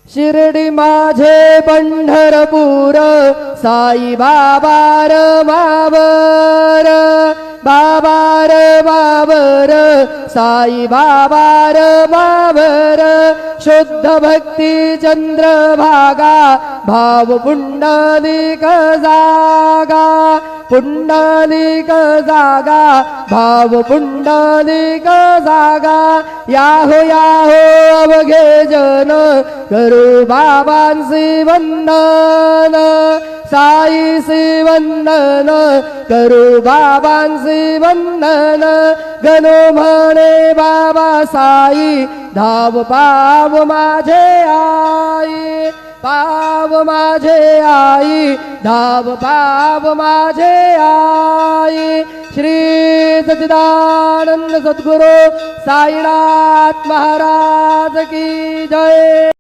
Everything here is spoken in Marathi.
शिर्डी माझे पंढरपूर साई बाबा र मावर बाबा र बाबर साई बाबा र मावर शुद्ध भक्ती चंद्रभागा भाव पुंडलिक जागा पुंडलिक जागा भाव पुंडलिक जागा याहो याहो अवघे जन करू बाबांसी वंदन साईसी वंदन करू बाबांसी वंदन गणो म्हणे बाबा साई धाव पाव माझे आई पाव माझे आई धाव पाव माझे आई श्री सच्चिदानंद सद्गुरु साईनाथ महाराज की जय।